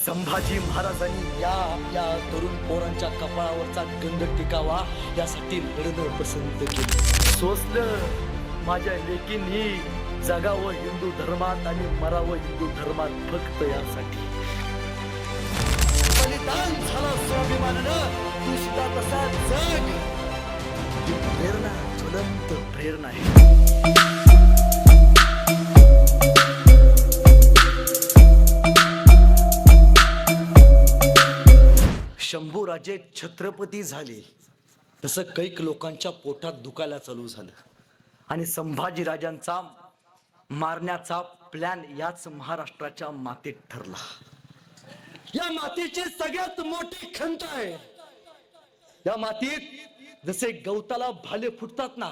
संभाजी महाराजांनी या आपल्या तरुण पोरांच्या कपाळावरचा गंध टिकावा यासाठी लढणं पसंत केलं. सोसलं माझ्या लेकींनी जगावं हिंदू धर्मात आणि मरावं हिंदू धर्मात फक्त यासाठी. बलिदान झाला स्वाभिमानानं, तू सुद्धा तसा जग. ही प्रेरणा ज्वलंत प्रेरणा आहे. शंभूराजे छत्रपती झाले तसं कैक लोकांच्या पोटात दुखायला चालू झालं आणि संभाजीराजांचा मारण्याचा प्लॅन याच महाराष्ट्राच्या मातीत ठरला. या मातीची सगळ्यात मोठी खंत आहे. या मातीत जसे गवताला भाले फुटतात ना,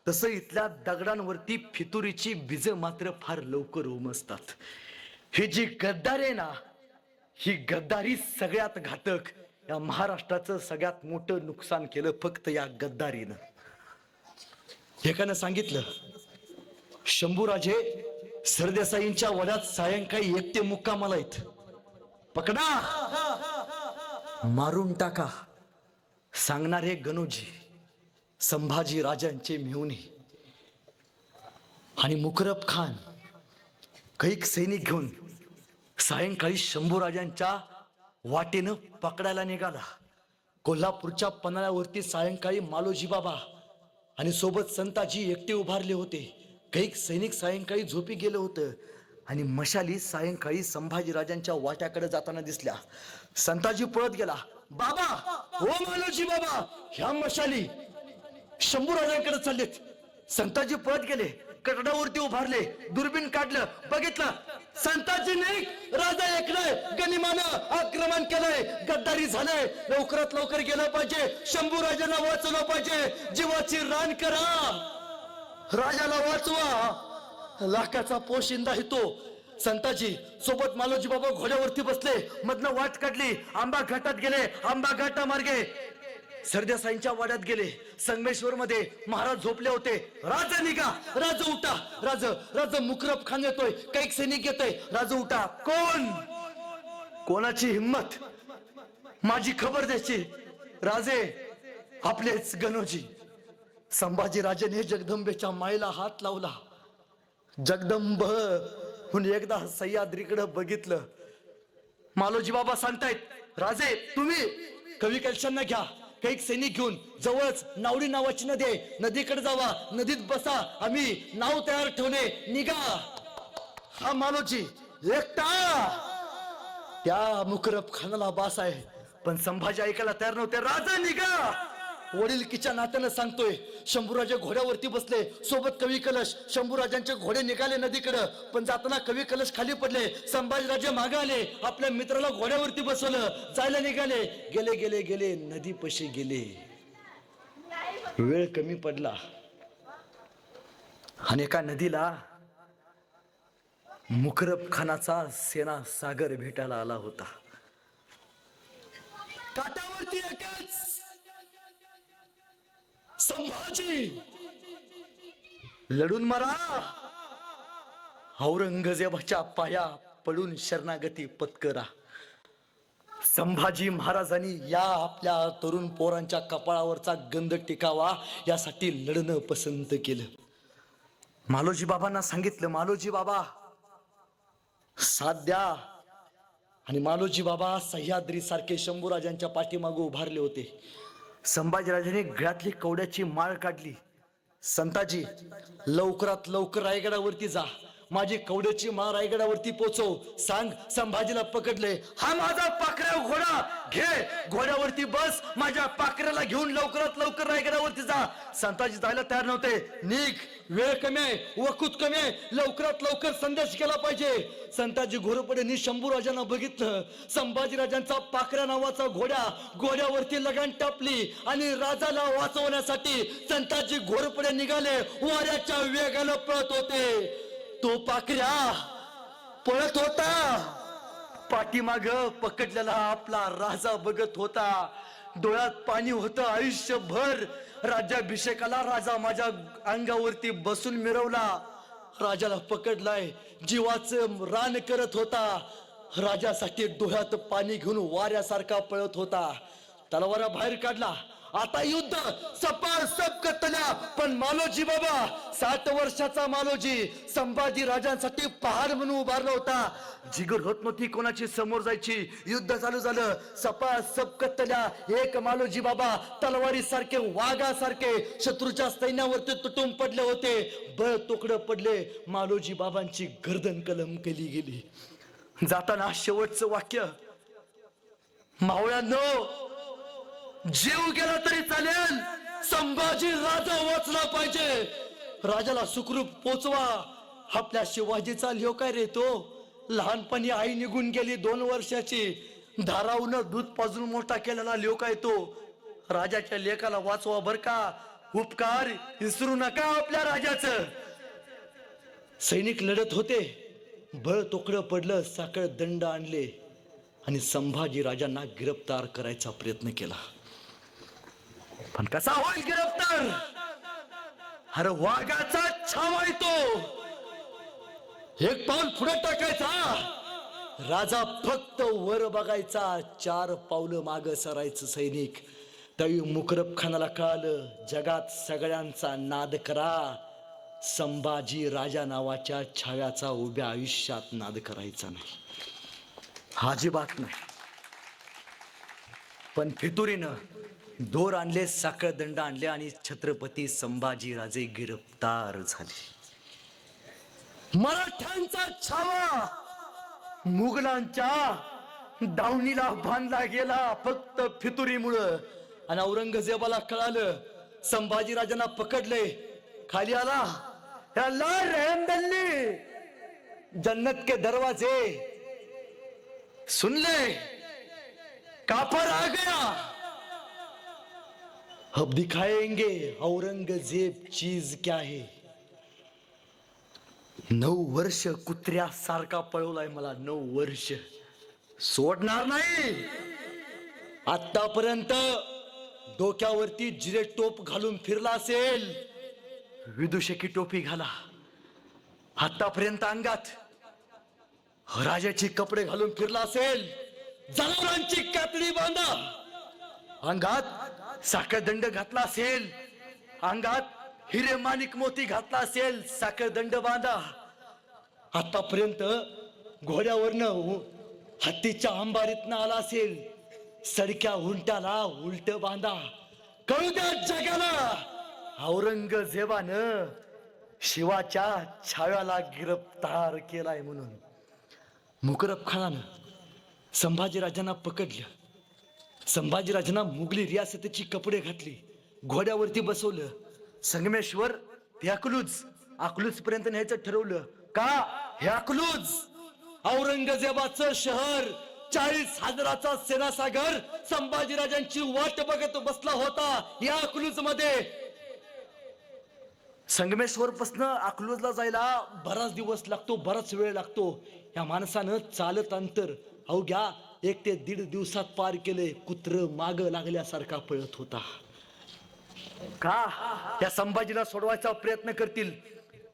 तसं इथल्या दगडांवरती फितुरीची बीज मात्र फार लवकर उमसतात. ही जी गद्दारी आहे ना, ही गद्दारी सगळ्यात घातक. या महाराष्ट्राचं सगळ्यात मोठं नुकसान केलं फक्त या गद्दारीनं. एकानं सांगितलं, शंभूराजे सरदेसाईंच्या वड्यात सायंकाळी एकटे मुक्कामाला आहेत, पकडा मारून टाका. सांगणारे गणोजी संभाजी राजांचे मेहुणे आणि मुकरब खान कैक सैनिक घेऊन सायंकाळी शंभूराजांच्या वाटेनं पकडायला निघाला. कोल्हापूरच्या पन्हाळ्यावरती सायंकाळी मालोजी बाबा आणि सोबत संताजी एकटे उभारले होते. कैक सैनिक सायंकाळी झोपी गेलं होतं आणि मशाली सायंकाळी संभाजीराजांच्या वाट्याकडे जाताना दिसल्या. संताजी पळत गेला, बाबा ओ मालोजी बाबा, ह्या मशाली शंभूराजांकडे चाललेत. संताजी पळत गेले, कटडावरती उभारले, दुर्बीण काढलं, बघितलं संताजी नाही, राजा ऐकलंय, गनिमानं आक्रमण केलंय, गद्दारी झालंय, लवकरात लवकर गेलं पाहिजे, शंभूराजांना वाचवलं पाहिजे, जीवाची रान करा, राजाला वाचवा. लाखाचा पोशिंदा येतो. संताजी सोबत मालोजी बाबा घोड्यावरती बसले, मधनं वाट काढली, आंबा घाटात गेले, आंबा घाटा मार्गे सरदेसाईंच्या वाड्यात गेले. संगमेश्वर मध्ये महाराज झोपले होते. राजा निघा, राजा उठा, राजा मुकरब खान येतोय, कैक सैनिक येतोय, राजा उठा. कोणाची हिम्मत माझी खबर द्यायची? राजे आपलेच गणोजी. संभाजी राजेने जगदंबेच्या मायेला हात लावला. जगदंब म्हणून एकदा सह्याद्रीकडे बघितलं. मालोजी बाबा सांगतायत, राजे तुम्ही कवी कलशांना घ्या, कैक सैनिक घेऊन जवळच नावडी नावाची नदी आहे, नदीकडे जावा, नदीत बसा, आम्ही नाव तयार ठेवले, निघा. हा मालोजी एकटा त्या मुकरब खानाला बास आहे, पण संभाजी ऐकायला तयार नव्हते. राजा निघा. वडीलकीच्या नात्यानं सांगतोय. शंभूराजे घोड्यावरती बसले, सोबत कवी कलश. शंभूराजांचे घोडे निघाले नदीकडे, पण जाताना कवी कलश खाली पडले. संभाजीराजे मागे आले, आपल्या मित्राला घोड्यावरती बसवलं, जायला निघाले. गेले गेले गेले नदीपाशी गेले. वेळ कमी पडला आणि एका नदीला मुकरब खानाचा सेना सागर भेटायला आला होता. काठावरती एकच संभाजी, लढून मारा. औरंगजेबाच्या पाया पडून शरणागती पत्करा. संभाजी महाराजांनी या आपल्या तरुण पोरांच्या कपाळावरचा गंध टिकावा यासाठी लढणं पसंत केलं. मालोजी बाबांना सांगितलं, मालोजी बाबा साथ द्या. आणि मालोजी बाबा सह्याद्री सारखे शंभूराजांच्या पाठीमागे उभारले होते. संभाजीराजांनी गळ्यातली कवड्याची माळ काढली. संताजी लवकरात लवकर रायगडावरती जा, माझी कवड्याची माळ रायगडावरती पोचव. सांग संभाजीला पकडले. हा माझा पाखऱ्या घोडा घे, घोड्यावरती बस, माझ्या पाखऱ्याला घेऊन लवकरात लवकर रायगडावरती जा. संताजी जायला तयार नव्हते. निघ, वेळ कमी आहे, वकूत कमी आहे, लवकरात लवकर संदेश केला पाहिजे. संताजी घोरपडेंनी शंभूराजांना बघितलं. संभाजीराजांचा पाखऱ्या नावाचा घोड्यावरती लगान टापली आणि राजाला वाचवण्यासाठी संताजी घोरपडे निघाले. वाऱ्याच्या वेगानं पळत होते. तो पाखऱ्या पळत होता, पाठीमाग पकडलेला आपला राजा बघत होता. डोळ्यात पाणी होतं. आयुष्यभर राज्याभिषेकाला राजा माझ्या अंगावरती बसून मिरवला, राजाला पकडलाय, जीवाचं रान करत होता. राजासाठी डोळ्यात पाणी घेऊन वाऱ्यासारखा पळत होता. तलवारा बाहेर काढला. आता युद्ध सपार कतल्या. पण मालोजी बाबा, 60 वर्षाचा मालोजी, संभाजी राजांसाठी पहाड म्हणून उभारला होता. जिगर होत नव्हती कोणाची समोर जायची. युद्ध चालू झालं. सपार कतल्या. एक मालोजी बाबा तलवारी सारखे, वाघासारखे शत्रूच्या सैन्यावरती तुटून पडले होते. बळ तोकडं पडले. मालोजी बाबांची गर्दन कलम केली गेली. जाताना शेवटचं वाक्य, मावळ्यांनो, जीव गेला तरी चालेल, संभाजी राजा वाचला पाहिजे. राजाला सुखरूप पोचवा. आपल्या शिवाजीचा लिहो काय रे तो. लहानपणी आई निघून गेली 2 वर्षाची. धारावून दूध पाजून मोठा केलेला लिहो काय तो. राजाच्या लेकाला वाचवा बर का. उपकार विसरू नका आपल्या राजाचं. सैनिक लढत होते. बळ तोकडं पडलं. साखळ दंड आणले आणि संभाजी राजांना गिरफ्तार करायचा प्रयत्न केला. पण कसा होईल गिरफ्तार. अरे वाघाचा छावा येतो. एक पाऊल पुढे टाकायचा. राजा फक्त वर बघायचा. 4 पावलं माग सरायचं. सैनिक त्यावेळी मुकरब खानाला कळालं, जगात सगळ्यांचा नाद करा, संभाजी राजा नावाच्या छाव्याचा उभ्या आयुष्यात नाद करायचा नाही. अजिबात नाही. पण फितुरीनं दोर आणले, साखळ दंड आणले आणि छत्रपती संभाजी राजे गिरफ्तार झाले. मराठ्यांचा छावा मुघलांच्या दावणीला बांधला गेला फक्त फितुरीमुळं. आणि औरंगजेबाला कळालं, संभाजी राजांना पकडले. खाली आला. अल्लाह रहम दल्ली, जन्नत के दरवाजे सुन ले, काफर आ गया, अब दिखाएंगे औरंगजेब चीज क्या है. 9 वर्ष कुत्र्यासारखा पळवलाय मला. 9 वर्ष सोडणार नाही. आतापर्यंत डोक्यावरती जिरे टोप घालून फिरला असेल, विदुषकी टोपी घाला. आतापर्यंत अंगात राजाची कपडे घालून फिरला असेल, जनावरांची कातडी बांधा. अंगात साखळदंड घातला असेल, अंगात हिरे माणिक मोती घातला असेल, साखळदंड बांधा. आतापर्यंत घोड्यावरनं हत्तीच्या अंबारीतनं आला असेल, सडक्या उंटाला उलट बांधा. कळू द्या जगाला, औरंगजेबानं शिवाच्या छाव्याला गिरफ्तार केलाय म्हणून. मुकरब खानानं संभाजीराजांना पकडलं. संभाजीराजांना मुघली रियासतीची कपडे घातली, घोड्यावरती बसवलं. संगमेश्वर ते अकलूज पर्यंत न्यायचं ठरवलं. का हे अकलूज औरंगजेबाचं शहर, 40,000चा सेनासागर संभाजीराजांची वाट बघत बसला होता या अकलूज मध्ये. संगमेश्वर पासून अकलूजला जायला बराच दिवस लागतो, बराच वेळ लागतो. या माणसानं चालत अंतर अवघ्या 1 ते 1.5 दिवसात पार केले. कुत्र माग लागल्यासारखा पळत होता. का त्या संभाजीला सोडवायचा प्रयत्न करतील.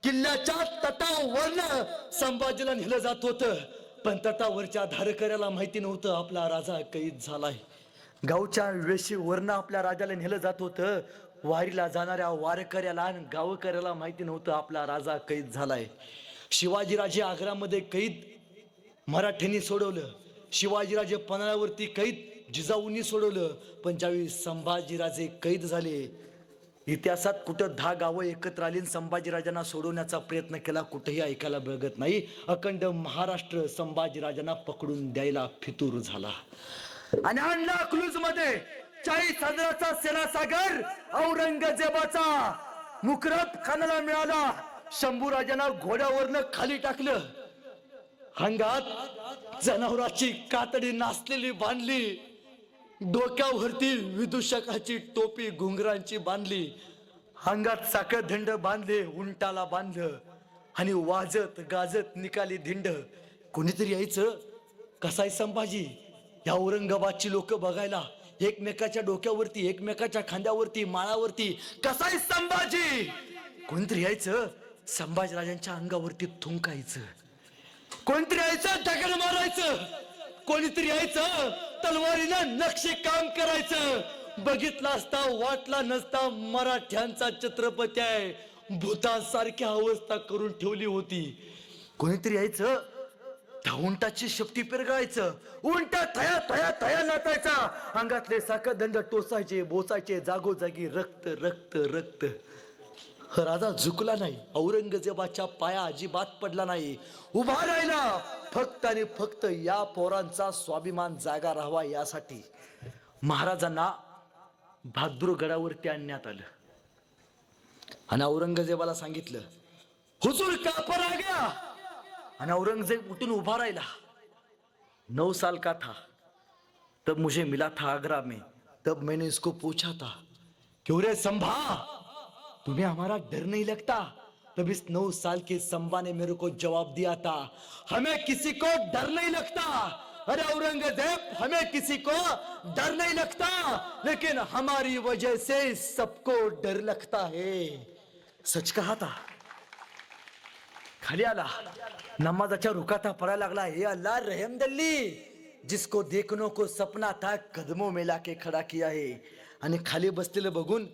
किल्ल्याच्या तटावरनं संभाजीला नेलं जात होतं, पण तटावरच्या धारकऱ्याला माहिती नव्हतं आपला राजा कैद झालाय. गावच्या वेशीवरनं आपल्या राजाला नेलं जात होतं. वारीला जाणाऱ्या वारकऱ्याला आणि गावकऱ्याला माहिती नव्हतं आपला राजा कैद झालाय. शिवाजीराजे आग्रामध्ये कैद मराठ्यांनी सोडवलं. शिवाजीराजे पन्हाळ्यावरती कैद जिजाऊंनी सोडवलं. पण ज्यावेळी संभाजीराजे कैद झाले, इतिहासात कुठं 10 गावं एकत्र आली संभाजीराजांना सोडवण्याचा प्रयत्न केला, कुठेही ऐकायला बघत नाही. अखंड महाराष्ट्र संभाजीराजांना पकडून द्यायला फितूर झाला आणि आणला अकलूज मध्ये. 40,000चा सेनासागर औरंगजेबाचा मुकरब खानाला मिळाला. शंभूराजांना घोड्यावरनं खाली टाकलं. अंगात जनावराची कातडी नाचलेली बांधली, डोक्यावरती विदूषकाची टोपी घुंगरांची बांधली, अंगात साखळदंड बांधले, उंटाला बांधलं आणि वाजत गाजत निकाली धिंड. कोणीतरी यायचं, कसाय संभाजी. या औरंगाबादची लोक बघायला एकमेकाच्या डोक्यावरती, एकमेकाच्या खांद्यावरती, माळावरती, कसाय संभाजी. कोणीतरी यायचं, संभाजीराजांच्या अंगावरती थुंकायचं. कोणतरी यायचं दगड मारायचं, कोणीतरी यायचं तलवारीनं नक्षी काम करायचं. बघितला असता वाटला नसता मराठ्यांचा छत्रपती आहे, भूतासारखी अवस्था करून ठेवली होती. कोणीतरी यायचं त्या उंटाची शेपटी पेरगायचं, उंट थया थया थया नाचायचा, अंगातले साखरदंड टोचायचे, बोचायचे, जागोजागी रक्त रक्त रक्त. राजा झुकला नाही, औरंगजेबाच्या पाया अजिबात पडला नाही, उभा राहिला फक्त आणि फक्त या पोरांचा स्वाभिमान जागा राहावा यासाठी. महाराजांना बहादूरगडावरती आणण्यात आलं आणि औरंगजेबाला सांगितलं, हुजूर का पर आ गया. आणि औरंगजेब उठून उभा राहिला. 9 साल का था तब मुझे मिला था आगरा में, तब मैंने इसको पूछा था क्यों रे संभा तुम्हें हमारा डर नहीं लगता. तब इस 9 साल के संभा ने मेरे को जवाब दिया था, हमें किसी को डर नहीं लगता. अरे औरंगजेब, हमें किसी को डर नहीं लगता, लेकिन हमारी वजह से सबको डर लगता है. सच कहा था. खाली आला, नमाजाच्या रुकाता पडायला लागला. हे अल्लाह रहम दल्ली, जिसको देखने को सपना था कदमों में लाके खडा किया है. आणि खाली बसलेलं बघून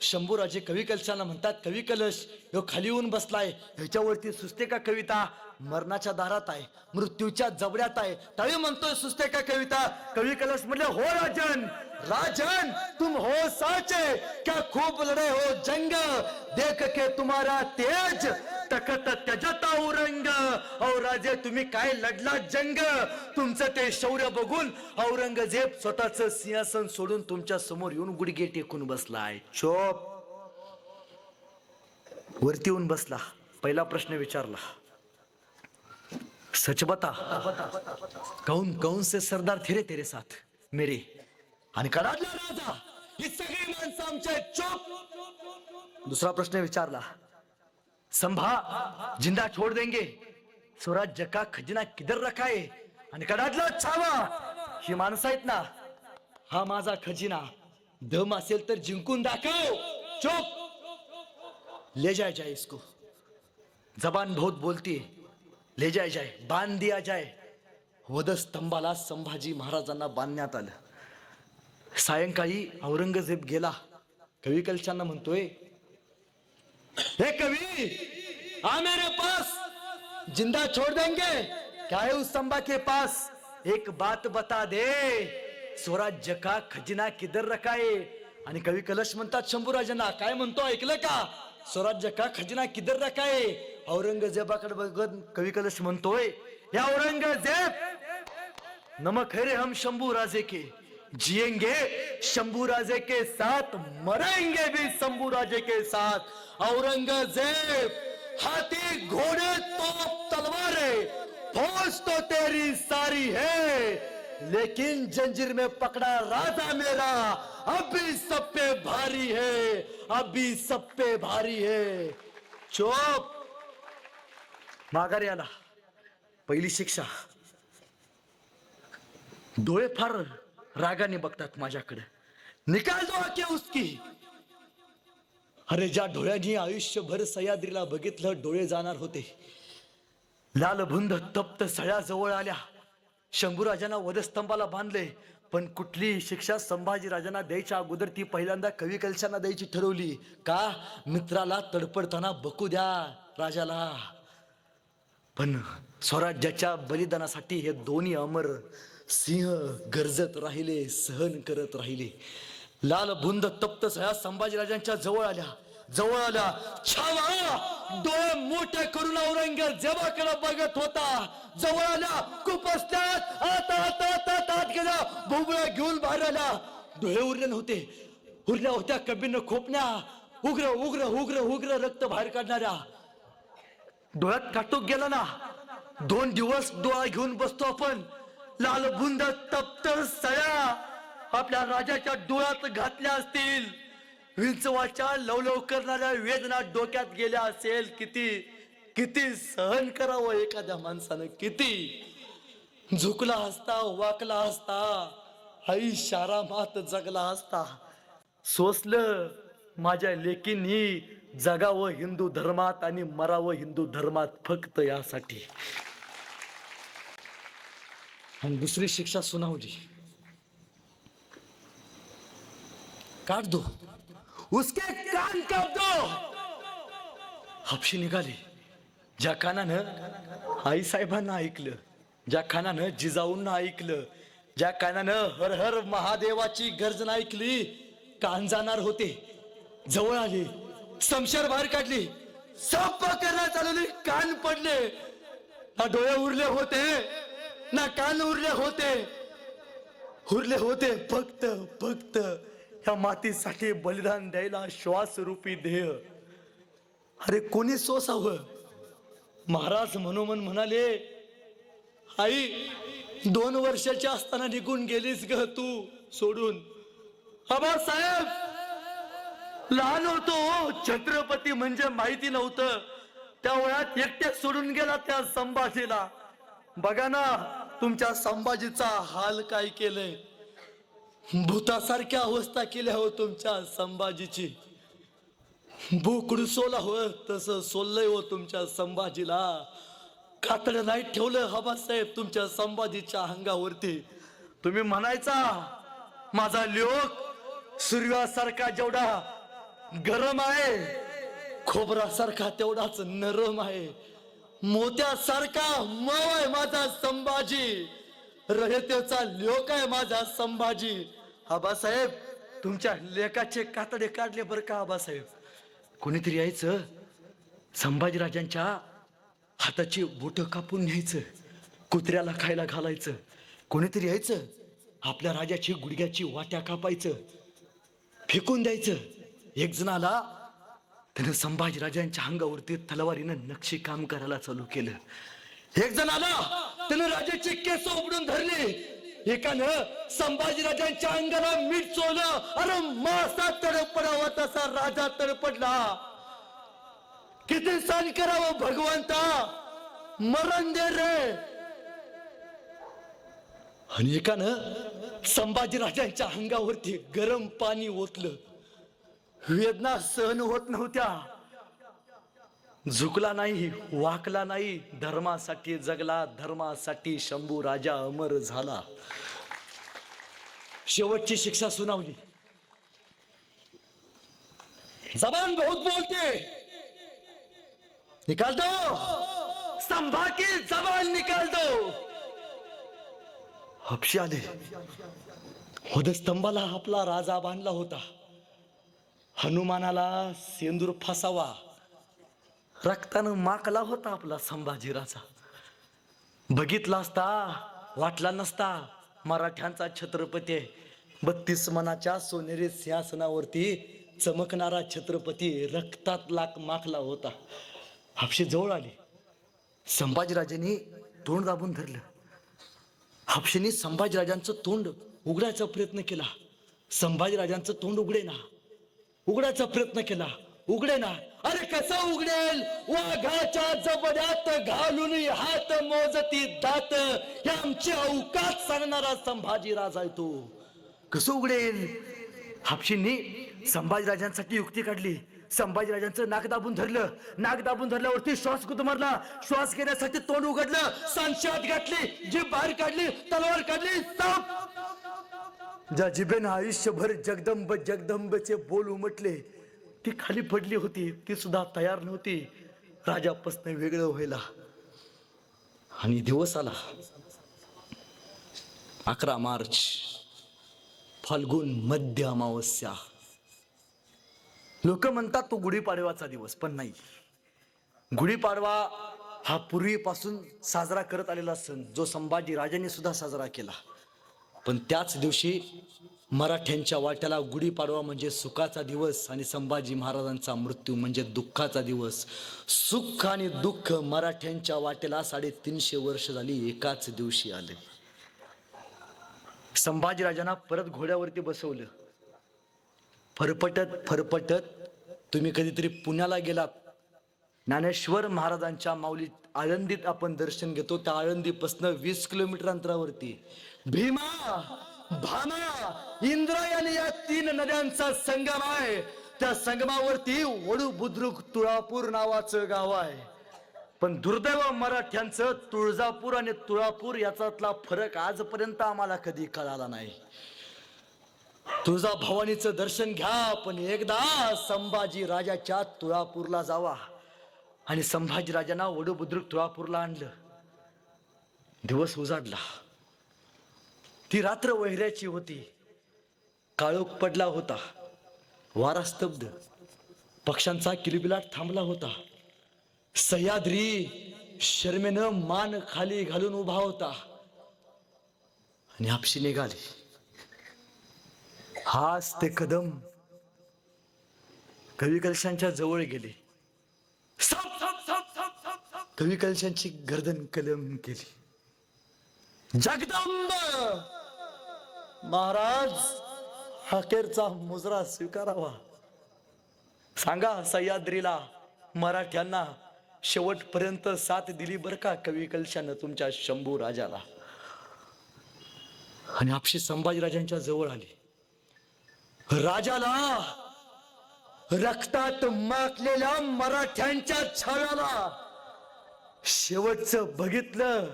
शंभूराजे कवी कलशाला म्हणतात, कवी कलश ह्यो खाली येऊन बसलाय, ह्याच्यावरती सुचते का कविता. मरणाच्या दारात आहे, मृत्यूच्या जबड्यात आहे, तरी म्हणतोय सुचते का कविता. कवी कलश म्हणले, हो राजन राजन तुम हो साचे, क्या खूब लड़े हो जंग, देख के तुम्हारा तेज तखत त्यजता औरंग. और राजे तुम्ही काय लढला जंग, तुमचं ते शौर्य बघून औरंगजेब स्वतःच सिंहासन सोडून तुमच्या समोर येऊन गुडघे टेकून बसलाय. चोप. वरती येऊन बसला, पहिला प्रश्न विचारला, सच बता कौन कौन से सरदार थे रे तेरे साथ मेरे. आणि कडाडला राजा, ही सगळी माणसं आमच्या. चोप. दुसरा प्रश्न विचारला, संभा जिंदा छोड़ देंगे, स्वराज्य का खजिना किधर रखा है. आणि कडाडला, छावा ही माणसं आहेत ना, हा माझा खजिना, दम असेल तर जिंकून दाखव. चुप. ले जाए जाए इसको, जबान बहुत बोलती है, ले जाए जाए, बांध दिया जाए. वधस्तंभाला संभाजी महाराजांना बांधण्यात आलं. सायंकाळी औरंगजेब गेला. कवी कलशांना म्हणतोय, हे कवि आ मेरे पास, जिंदा छोड़ देंगे, क्या है उस संभा के पास, एक बात बता दे, स्वराज्य का खजिना किधर रखा है. आणि कवी कलश म्हणतात शंभूराजांना, काय म्हणतो ऐकलं का, स्वराज्य का खजिना किधर रखा है. औरंगजेबाकडे बघत कवी कलश म्हणतोय, या औरंगजेब नमक है रे हम शंभू राजे के, जिएंगे शंभू राजे के साथ, मरेंगे भी शंभू राजे के साथ. औरंगजेब हाथी घोड़े तोप तलवारें, फौज तो तेरी सारी है, लेकिन जंजीर में पकड़ा राजा मेरा अभी सब पे भारी है, अभी सब पे भारी है. चुप. माघारी आला. पहिली शिक्षा, डोळे फार रागाने बघतात माझ्याकडे, निकाल दो आके उसकी. अरे ज्या डोळ्यांनी आयुष्यभर सह्याद्रीला बघितलं, डोळे जाणार होते. लालभुंद तप्त सळ्या जवळ आल्या. शंभूराजांना वधस्तंभाला बांधले, पण कुठली शिक्षा संभाजी राजांना द्यायच्या अगोदर ती पहिल्यांदा कवी कलशांना द्यायची ठरवली. का, मित्राला तडपडताना बघू द्या राजाला. पण स्वराज्याच्या बलिदानासाठी हे दोन्ही अमर सिंह गरजत राहिले, सहन करत राहिले. लालभुंद तप्त सह्या संभाजीराजांच्या जवळ आल्या. छावा डोळे मोठे करून औरंगजेबाकडे बघत होता. जवळ आला, कुपसल्यात आत गेला, भोबळा घेऊन बाहेर आला. डोळे उरले नव्हते, उरल्या होत्या कबीन खोपण्या, उग्र उग्र उग्र उग्र रक्त बाहेर काढणाऱ्या. डोळ्यात काटूक गेला ना. 2 दिवस डोळा घेऊन बसतो आपण. लालभुंद तप्त सळ्या आपल्या राजाच्या डोळ्यात घातल्या असतील, विंचवाच्या लवलव करणाऱ्या वेदना डोक्यात गेल्या असेल. किती किती सहन करावं एखाद्या माणसानं, किती झुकला असता, वाकला असता, आई शारामात जगला असता. सोसलं माझ्या लेकींनी जगावं हिंदू धर्मात आणि मरावं हिंदू धर्मात, फक्त यासाठी. आणि दुसरी शिक्षा सुनावली, काट दो, उसके कान काप दो. हापशी निघाली. ज्या कानानं आई साहेबांना ऐकलं, ज्या कानानं जिजाऊंना ऐकलं, ज्या कानानं हर हर महादेवाची गर्जना ऐकली, कान जाणार होते. जवळ आले, समशेर बाहेर काढली, साप करण्यात चालवली, कान पडले. ना डोळे उरले होते, ना कान उरले होते. फक्त फक्त या मातीसाठी बलिदान द्यायला श्वास रूपी देह. अरे कोणी सोसावं. महाराज मनोमन म्हणाले, आई 2 वर्षाची असताना निघून गेलीस ग तू सोडून. आबासाहेब लहान होतो, छत्रपती म्हणजे माहिती नव्हतं. त्या वयात एकटे सोडून गेला त्या संभाजीला. बघा ना तुमच्या संभाजीचा हाल काय केलंय. भूतासारख्या अवस्था केल्या हो तुमच्या संभाजीची. बोकडू सोला हो तसं सोललंय हो तुमच्या संभाजीला. कातड नाही ठेवलं आबासाहेब तुमच्या संभाजीच्या अंगावरती. तुम्ही म्हणायचा माझा लोक सूर्यासारखा जेवढा गरम आहे, खोबरासारखा तेवढाच नरम आहे. मोत्यासारखा मऊ आहे माझा संभाजी. रयतेचा लोक आहे माझा संभाजी. आबासाहेब तुमच्या लेकाचे कातडे काढले बरं का आबासाहेब. कोणीतरी यायचं, संभाजीराजांच्या हाताची बोट कापून न्यायचं, कुत्र्याला खायला घालायचं. कोणीतरी यायचं, आपल्या राजाची गुडघ्याची वाट्या कापायचं, फेकून द्यायचं. एक जण आला, त्यानं संभाजीराजांच्या अंगावरती तलवारीनं नक्षी काम करायला चालू केलं. एक जण आला, त्यानं राजाचे केस उपडून धरले. एकानं संभाजीराजांच्या अंगाला मीठ चोळलं. अरे मासा तडपडावा तसा राजा तडपडला. किती सहन करावं भगवंता, मरण दे रे. आणि एकानं संभाजीराजांच्या अंगावरती गरम पाणी ओतलं. वेदना सहन होत नव्हत्या. झुकला नाही, वाकला नाही. धर्मासाठी जगला, धर्मासाठी शंभू राजा अमर झाला. शेवटची शिक्षा सुनावली. जबान बहुत बोलते, निकाल दो, संभा की जबान निकाल दो. हापशी आले. वधस्तंभाला आपला राजा बांधला होता. हनुमानाला सेंदूर फासावा, रक्तानं माकला होता आपला संभाजी राजा. बघितला असता वाटला नसता मराठ्यांचा छत्रपती आहे. 32 मनाच्या सोनेरी सिंहासनावरती चमकणारा छत्रपती रक्तात लाक माखला होता. हापशी जवळ आली. संभाजीराजांनी तोंड दाबून धरलं. हापशीने संभाजीराजांचं तोंड उघडायचा प्रयत्न केला. संभाजीराजांचं तोंड उघडायचा प्रयत्न केला, उघडे ना. अरे कसं उघडेल, वाघाच्या जबड्यात घालून हात मोजती दात. हे आमची अवकाश सांगणारा संभाजी राजा आहे तो. कसं उघडेल. हापशींनी संभाजीराजांसाठी युक्ती काढली. संभाजीराजांचं नाक दाबून धरलं. नाक दाबून धरल्यावरती श्वास गुदमरला. श्वास घेण्यासाठी तोंड उघडलं. सांशात घातली, जीभ बाहेर काढली, तलवार काढली, साप. ज्या जिभेनं आयुष्यभर जगदंब जगदंबचे बोल उमटले, ती खाली पडली होती. ती सुद्धा तयार नव्हती राजापासून वेगळं व्हायला. आणि दिवस आला 11 मार्च, फाल्गुन मध्य अमावस्या. लोक म्हणतात तो गुढीपाडवाचा दिवस, पण नाही. गुढीपाडवा हा पूर्वीपासून साजरा करत आलेला सण, जो संभाजी राजांनी सुद्धा साजरा केला. पण त्याच दिवशी मराठ्यांच्या वाट्याला गुढीपाडवा म्हणजे सुखाचा दिवस आणि संभाजी महाराजांचा मृत्यू म्हणजे दुःखाचा दिवस. सुख आणि दुःख मराठ्यांच्या वाट्याला 350 वर्ष झाली एकाच दिवशी आले. संभाजीराजांना परत घोड्यावरती बसवलं. फरफटत तुम्ही कधीतरी पुण्याला गेलात, ज्ञानेश्वर महाराजांच्या माऊली आळंदीत आपण दर्शन घेतो. त्या आळंदीपासून 20 किलोमीटर अंतरावरती भीमा, भामा, इंद्रायणी या 3 नद्यांचा संगम आहे. त्या संगमावरती वडू बुद्रुक तुळापूर नावाचं गाव आहे. पण दुर्दैव मराठ्यांचं तुळजापूर आणि तुळापूर याच्यातला फरक आजपर्यंत आम्हाला कधी कळाला नाही. तुळजा भवानीचं दर्शन घ्या, पण एकदा संभाजी राजाच्या तुळापूरला जावा. आणि संभाजी राजांना वडुबुद्रुक तुळापूरला आणलं. दिवस उजाडला. ती रात्र वैऱ्याची होती. काळोख पडला होता. वारा स्तब्ध. पक्ष्यांचा किलबिलाट थांबला होता. सह्याद्री शर्मेनं मान खाली घालून उभा होता. आणि आपशी निघाली. हाच ते कदम कवी कलशांच्या जवळ गेले. कवी कलशांची गर्दन कलम केली. जगदंब महाराज, अखेरचा मुजरा स्वीकारावा. सांगा सह्याद्रीला, मराठ्यांना शेवटपर्यंत साथ दिली बर का कवी कलशानं तुमच्या शंभू राजाला. आणि आपशी संभाजीराजांच्या जवळ आली. राजाला, रक्तात माखलेल्या मराठ्यांच्या छाव्याला शेवटचं बघितलं.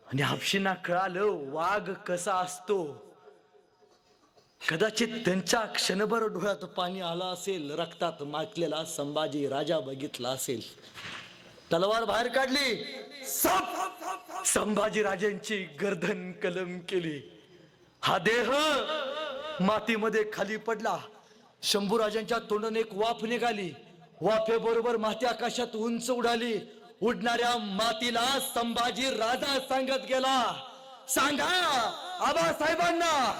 आणि आपशींना कळालं वाघ कसा असतो. कदाचित त्यांच्या क्षणभर डोळ्यात पाणी आलं असेल. रक्तात माखलेला संभाजी राजा बघितला असेल. तलवार बाहेर काढली. संभाजी राजांची गर्दन कलम केली. हा देह मातीमध्ये खाली पडला. शंभूराजांच्या तोंडाने एक वाफ निघाली. वाफेबरोबर माती आकाशात उंच उडाली. उडणाऱ्या मातीला संभाजी राजा सांगत गेला, सांगा आबासाहेबांना,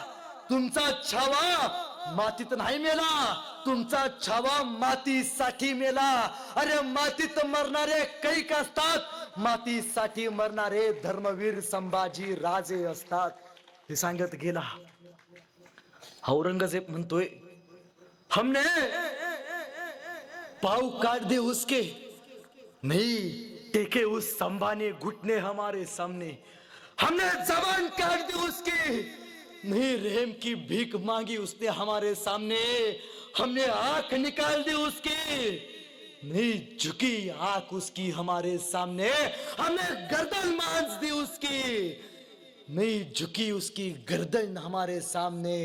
तुमचा छावा मातीत नाही मेला, तुमचा छावा मातीसाठी मेला. अरे मातीत मरणारे कैक असतात, मातीसाठी मरणारे धर्मवीर संभाजी राजे असतात. हे सांगत गेला. औरंगजेब म्हणतोय, हमने पाव काट दे उसके, नहीं टेके उस संभाने घुटने हमारे सामने. हमने जबान काट दी उसकी, नहीं रहम की भीख मांगी उसने हमारे सामने. हमने आंख निकाल दी उसकी, नहीं झुकी आंख उसकी हमारे सामने. हमने गर्दन मांस दी उसकी, नहीं झुकी उसकी गर्दन हमारे सामने.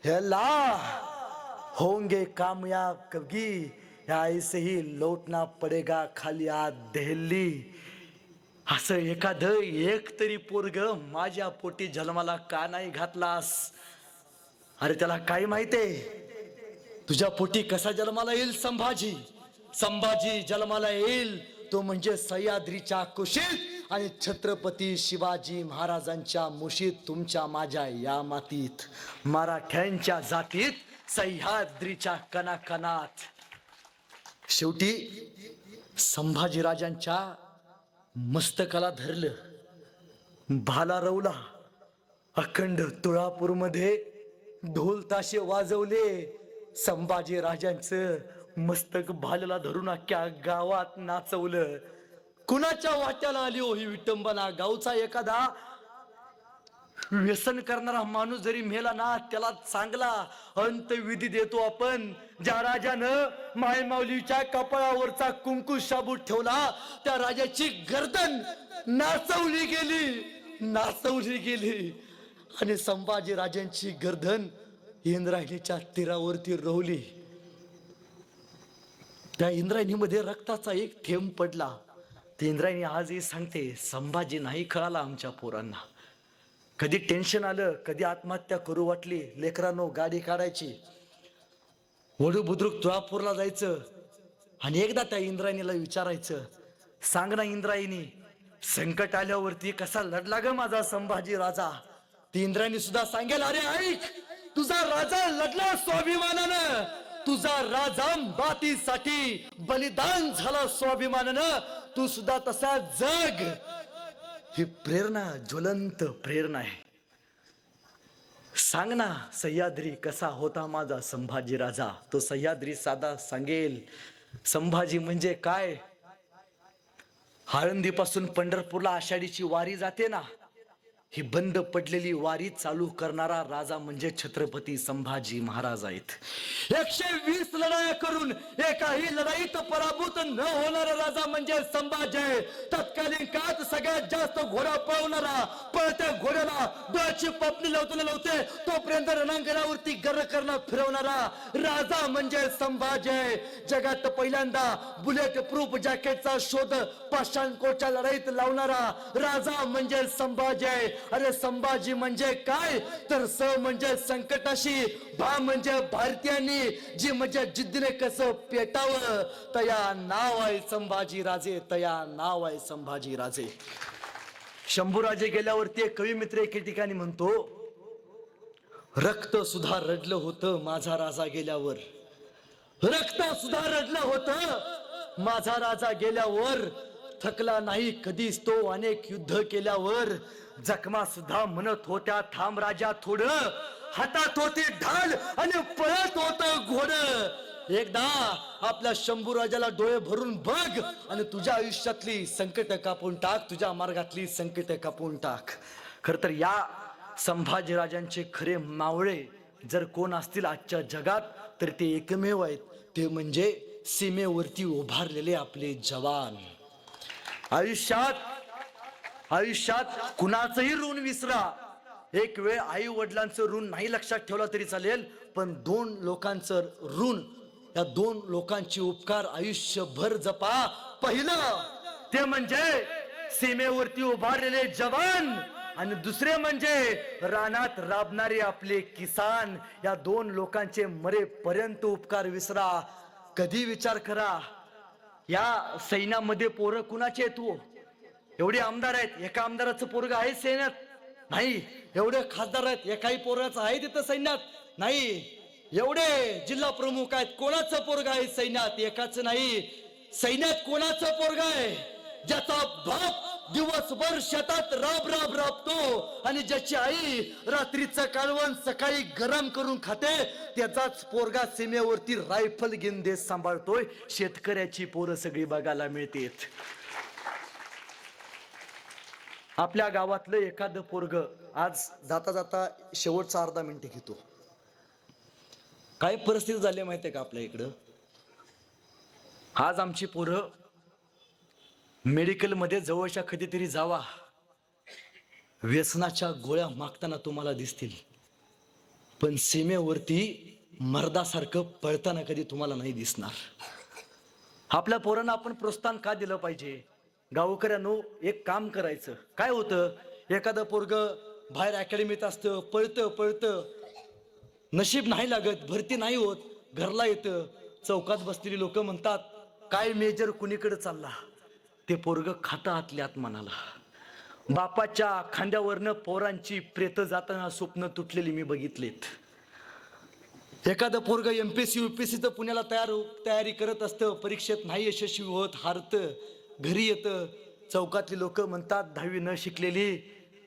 अल्लाह होंगे कामयाब कभी, या ऐसे ही लौटना पडेगा खाली आत दहली. असं एखादं एक तरी पोरग माझ्या पोटी जन्माला का नाही घातलास? अरे त्याला काय माहितीये तुझ्या पोटी कसा जन्माला येईल संभाजी? संभाजी जन्माला येईल तो म्हणजे सह्याद्रीच्या कुशीत आणि छत्रपती शिवाजी महाराजांच्या मुशीत, तुमच्या माझ्या या मातीत, मराठ्यांच्या जातीत, सह्याद्रीच्या कणाकणात. शेवटी संभाजीराजांच्या मस्तकाला धरलं, भाला रवला. अखंड तुळापूरमध्ये ढोल ताशे वाजवले. संभाजी राजांचं मस्तक भाल्याला धरून अख्ख्या गावात नाचवलं. कुणाच्या वाट्याला आली हो ही विटंबना? गावचा एखादा व्यसन करणारा माणूस जरी मेला ना, त्याला चांगला अंतविधी देतो आपण. ज्या राजानं मायमाऊलीच्या कपाळावरचा कुंकू शाबूत ठेवला, त्या राजाची गर्दन नाचवली गेली, नाचवली गेली. आणि संभाजी राजांची गर्दन इंद्रायणीच्या तीरावरती रोवली. त्या इंद्रायणीमध्ये रक्ताचा एक थेंब पडला. ती इंद्रायणी आजही सांगते, संभाजी नाही कळाला आमच्या पोरांना. कधी टेन्शन आलं, कधी आत्महत्या करू वाटली, लेकरांनो गाडी काढायची, वडुबुद्रुक तुळापूरला जायचं आणि एकदा त्या इंद्रायणीला विचारायचं, सांग ना इंद्रायणी, संकट आल्यावरती कसा लढला ग माझा संभाजी राजा? ती इंद्रायणी सुद्धा सांगेल, अरे ऐक, तुझा राजा लढला स्वाभिमानानं, तुझा राजा मातीसाठी बलिदान झाला स्वाभिमानानं, तू सुद्धा तसा जग. ही प्रेरणा ज्वलंत प्रेरणा आहे. सांग ना सह्याद्री कसा होता माझा संभाजी राजा? तो सह्याद्री साधा सांगेल संभाजी म्हणजे काय. आळंदीपासून पंढरपूरला आषाढीची वारी जाते ना, ही बंद पडलेली वारी चालू करणारा राजा म्हणजे छत्रपती संभाजी महाराज आहेत. 120 लढाया करून एकाही लढाईत पराभूत न होणारा राजा म्हणजे संभाजी. तत्कालीन काळात सगळ्यात जास्त घोडा पळवणारा, पळत्या घोड्याला डोळ्याची पापणी लावते तोपर्यंत रणांगणावरती गर करणं फिरवणारा राजा म्हणजे संभाजी. जगात पहिल्यांदा बुलेट प्रूफ जॅकेटचा शोध पाषाणकोटच्या लढाईत लावणारा राजा म्हणजे संभाजी. अरे संभाजी म्हणजे काय तर स म्हणजे संकटाशी, भा म्हणजे भारतीयांनी, जी म्हणजे जिद्दीने कसं पेटावं, तया नाव आहे संभाजी राजे, तया नाव आहे संभाजी राजे. शंभूराजे गेल्यावरती एक कवी मित्र एके ठिकाणी म्हणतो, रक्त सुद्धा रडलं होतं माझा राजा गेल्यावर, रक्त सुद्धा रडलं होतं माझा राजा गेल्यावर, थकला नाही कधीच तो अनेक युद्ध केल्यावर, जखमा सुद्धा म्हणत होत्या थांब राजा थोडं, हातात होते ढाल आणि पळत होत घोड. एकदा आपल्या शंभूराजाला डोळे भरून बघ आणि तुझ्या आयुष्यातली संकट कापून टाक, तुझ्या मार्गातली संकट कापून टाक. खर तर या संभाजीराजांचे खरे मावळे जर कोण असतील आजच्या जगात तर ते एकमेव आहेत, ते म्हणजे सीमेवरती उभारलेले आपले जवान. आयुष्यात कुणाचंही ऋण विसरा, एक वेळ आई वडिलांचं ऋण नाही लक्षात ठेवला तरी चालेल, पण 2 लोकांचं ऋण, या 2 लोकांची उपकार आयुष्यभर जपा. पहिलं ते म्हणजे सीमेवरती उभारलेले जवान आणि दुसरे म्हणजे रानात राबणारे आपले किसान. या 2 लोकांचे मरेपर्यंत उपकार विसरा. कधी विचार करा, या सैन्यामध्ये पोरं कुणाचे आहेत? तू एवढे आमदार आहेत, एका आमदाराचं पोरग आहे सैन्यात? नाही. एवढे खासदार आहेत, एकाही पोराचं आहे तिथं सैन्यात? नाही. एवढे जिल्हा प्रमुख आहेत, कोणाचं पोरग आहे सैन्यात? एकाच नाही. सैन्यात कोणाचं पोरग आहे? ज्याचा बाप दिवसभर शेतात राबतो आणि ज्याची आई रात्रीचं कालवण सकाळी गरम करून खाते, त्याचाच पोरगा सीमेवरती रायफल घेऊन देश सांभाळतोय. शेतकऱ्याची पोरं सगळी बघायला मिळतात. आपल्या गावातलं एखादं पोरग आज जाता जाता शेवटचा अर्धा मिनिट घेतो. काय परिस्थिती झाली माहितीये का आपल्या इकडं? आज आमची पोरं मेडिकल मध्ये जवळच्या कधीतरी जावा, व्यसनाच्या गोळ्या मागताना तुम्हाला दिसतील, पण सीमेवरती मर्दासारखं पळताना कधी तुम्हाला नाही दिसणार. आपल्या पोरांना आपण प्रोत्साहन का दिलं पाहिजे? गावकऱ्यांनो, एक काम करायचं. काय होतं, एखादं पोरग बाहेर अकॅडमीत असतं, पळतं, नशीब नाही लागत, भरती नाही होत, घरला येतं, चौकात बसलेली लोक म्हणतात काय मेजर कुणीकडे चालला? ते पोरग खातं आतल्यात मनाला. बापाच्या खांद्यावरनं पोरांची प्रेत जाताना स्वप्न तुटलेली मी बघितलेत. एखादं पोरग MPSC UPSC पुण्याला तयारी करत असतं, परीक्षेत नाही यशस्वी होत, हारतं, घरी येतं, चौकातली लोक म्हणतात 10वी न शिकलेली,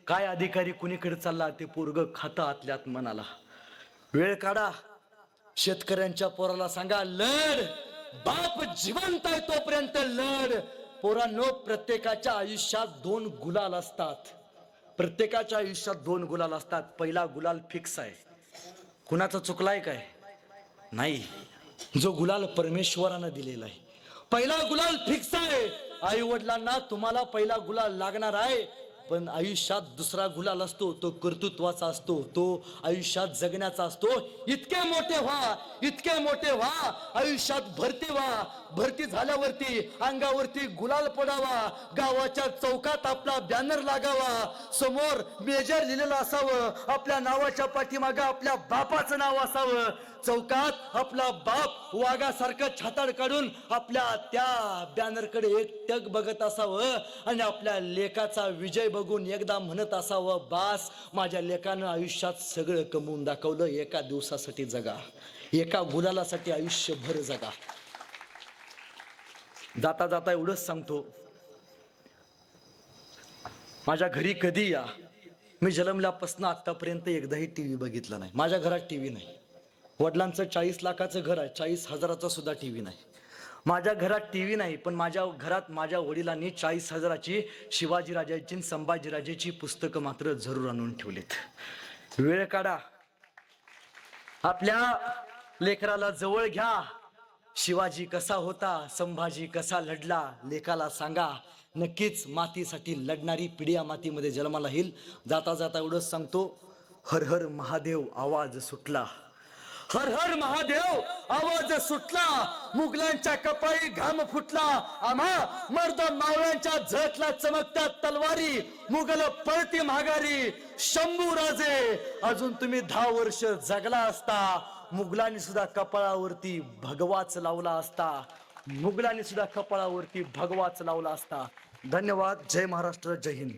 काय अधिकारी कुणीकडे चालला? ते पोरग खातं आतल्यात मनाला. वेळ काढा, शेतकऱ्यांच्या पोराला सांगा लढ, बाप जिवंत आहे तोपर्यंत लढ. पोरांनो, प्रत्येकाच्या आयुष्यात 2 गुलाल असतात. प्रत्येकाच्या आयुष्यात 2 गुलाल असतात. पहिला गुलाल फिक्स आहे. कुणाचा चुकलाय काय? नाही. जो गुलाल परमेश्वरानं दिलेला आहे, पहिला गुलाल फिक्स आहे. आई वडिलांना तुम्हाला पहिला गुलाल लागणार आहे, पण आयुष्यात दुसरा गुलाल असतो, तो कर्तृत्वाचा असतो, तो आयुष्यात जगण्याचा असतो. इतके मोठे व्हा, आयुष्यात भरती व्हा, भरती झाल्यावरती अंगावरती गुलाल पडावा, गावाच्या चौकात आपला बॅनर लागावा, समोर मेजर लिहिलेलं असावं, आपल्या नावाच्या पाठीमागं आपल्या बापाचं नाव असावं, चौकात आपला बाप वाघासारखं छाताड काढून आपल्या त्या बॅनरकडे एकटक बघत असावं आणि आपल्या लेकाचा विजय बघून एकदा म्हणत असावं, बास, माझ्या लेकानं आयुष्यात सगळं कमवून दाखवलं. एका दिवसासाठी जगा, एका गुलालासाठी आयुष्यभर जगा. जाता जाता एवढंच सांगतो, माझ्या घरी कधी या, मी जन्मल्यापासून आतापर्यंत एकदाही टीव्ही बघितला नाही. माझ्या घरात टीव्ही नाही. वडिलांचं 40 लाखाचं घर आहे, 40,000चा सुद्धा टीव्ही नाही. माझ्या घरात टीव्ही नाही, पण माझ्या घरात माझ्या वडिलांनी 40,000ची शिवाजीराजाची संभाजीराजाची पुस्तकं मात्र जरूर आणून ठेवलीत. वेळ काढा, आपल्या लेकराला जवळ घ्या. शिवाजी कसा होता, संभाजी कसा लढला, लेकाला सांगा. नक्कीच मातीसाठी लढणारी पिढी या मातीमध्ये जन्माला येईल. जाता जाता एवढंच सांगतो, हर हर महादेव आवाज सुटला. हर हर महादेव आवाज सुटला. मुघलांच्या कपाळी घाम फुटला. आम्हा मर्द मावळ्यांच्या झटला चमकत्या तलवारी. मुघल पळती माघारी. शंभू राजे अजून तुम्ही 10 वर्ष जगला असता. मुघलांनी सुद्धा कपाळावरती भगवाच लावला असता. मुघलांनी सुद्धा कपाळावरती भगवाच लावला असता. धन्यवाद. जय महाराष्ट्र. जय हिंद.